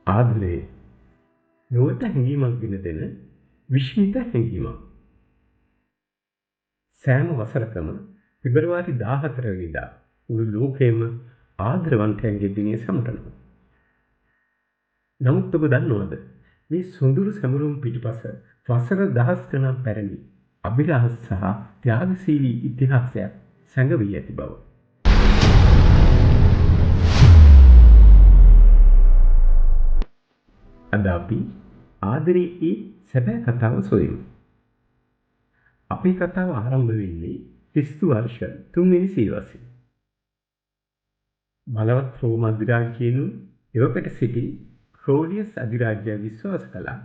ආදරේ ලොවට හැඟීමක් ගෙන දෙන විශ්මිත හැඟීමක්. සෑම වසරකම පෙබරවාරි 14 වෙනිදා මුළු ලෝකයම ආදරවන්තයන්ගේ දිනය සමරනවා. නමුත් ඔබ දන්නවද මේ සොඳුරු සැමරුම් පිටුපස වසර දහස් ගණන් පැරණි අභිලාෂ සහ ත්‍යාගශීලී ඉතිහාසයක් සැඟවී ඇති බව. අද අපි ආදරයේ සැබෑ කතාව සොයමු. අපේ කතාව ආරම්භ වෙන්නේ ක්‍රිස්තු වර්ෂ 3 වෙනි සියවසේ. බලවත් රෝම අධිරාජ්‍යයෙන් එවකට සිටි ක්‍රෝඩියස් අධිරාජ්‍යය විශ්වාස කළා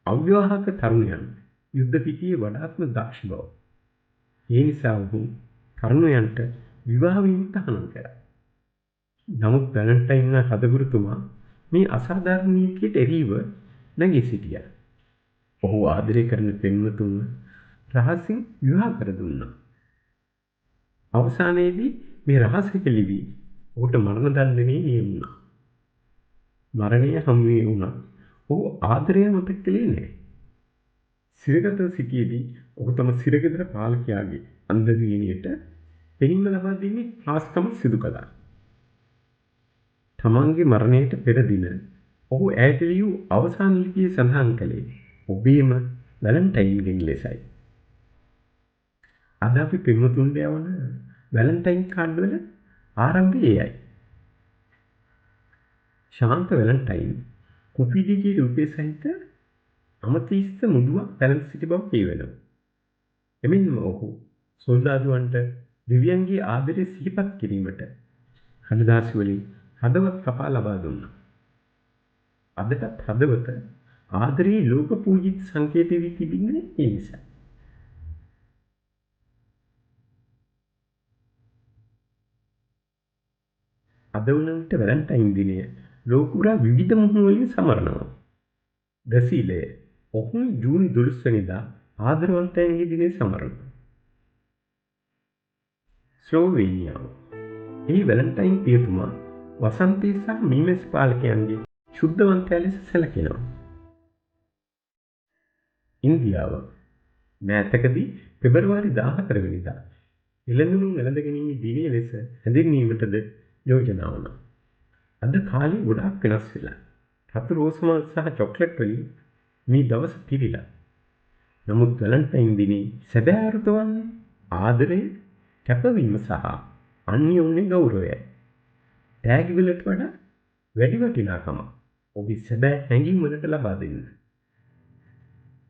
අවිවාහක තරුණයන් යුද්ධ පිටියේ වඩාත්ම දක්ෂ බව. ඒ නිසා ඔහු තරුණයන්ට විවාහ වීම තහනම් කළා. නමුත් වැලන්ටයින් හදගුරුතුමා මේ අසාධාරණ නීතියට එරෙහිව නැගී සිටියා. ඔහු ආදරය කරන පෙම්වතුන්ව රහසින් විවාහ කර දුන්නා. අවසානයේදී මේ රහස හෙළි වී ඔහුට මරණ දඬුවමේ නියමුණා. මරණය හමුවේ වුණා. ඔහු ආදරය මතක කළේ නැහැ. සිරගතව සිටියේදී ඔහු තම සිරගෙදර පාලකයාගේ අන්ධ දියණියට පෙනීම ලබා දීමේ හාස්කම සිදු කළා. තමන්ගේ මරණයට පෙර දින ඔහු ඈට ලියූ අවසාන ලිපියේ සඳහන් කළේ ඔබේම වැලන්ටයින්ගෙන් ලෙසයි. අද අපි පෙම්වතුන්ට යවන වැලන්ටයින් කාඩ් වල ආරම්භය එයයි. ශාන්ත වැලන්ටයින් කුපිඩිගේ රූපයේ සහිත අමතීස්ත මුදුවක් පැලඳ සිටි බව කියවෙනවා. එමෙන්ම ඔහු සොල්දාදුවන්ට දිව්‍යන්ගේ ආදරය සිහිපත් කිරීමට කඩදාසි වලින් හදවත් කපා ලබා දුන්නා. අදටත් හදවත ආදරයේ ලෝක පූජිත සංකේතය වී තිබෙන්නේ ඒ නිසා. අද වුණාට වැලන්ටයින් දිනය ලෝකුරා විවිධ මුහුණු වලින් සමරනවා. බ්‍රසීලය ඔහු ජූනි 12 වෙනිදා ආදරවන්තයන්ගේ දිනය සමරනවා. ස්ලෝවේනියාව එහි වැලන්ටයින් පියතුමා වසන්තය සහ මීමැස් පාලකයන්ගේ ශුද්ධවන්තයා ලෙස සැලකෙනවා. ඉන්දියාව මෑතකදී පෙබරවාරි 14 වෙනිදා එළඳුණු වැළඳ ගැනීමේ දිනය ලෙස හැඳින්වීමටද යෝජනා වුණා. අද කාලේ ගොඩාක් වෙනස් වෙලා. රතු රෝස් මල් සහ චොක්ලට් වලින් මේ දවස පිරීලා. නමුත් වැලන්ටයින් දිනේ සැබෑ අර්ථ වන්නේ ආදරය, කැපවීම සහ අන්‍යෝන්‍ය ගෞරවයයි. තෑගි වලට වඩා වැඩි වටිනාකම ඔබේ සැබෑ හැඟීම් වලට ලබා දෙන්න.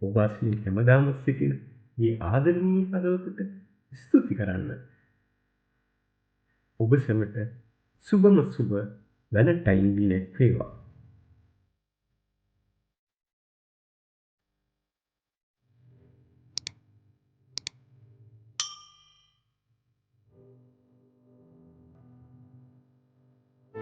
ඔබ අස්ලි හැමදාම සිටින මේ ආදරණීය හදවතට ස්තුති කරන්න. ඔබ සැමට සුබම සුබ වැලන්ටයින් දිනයක් වේවා.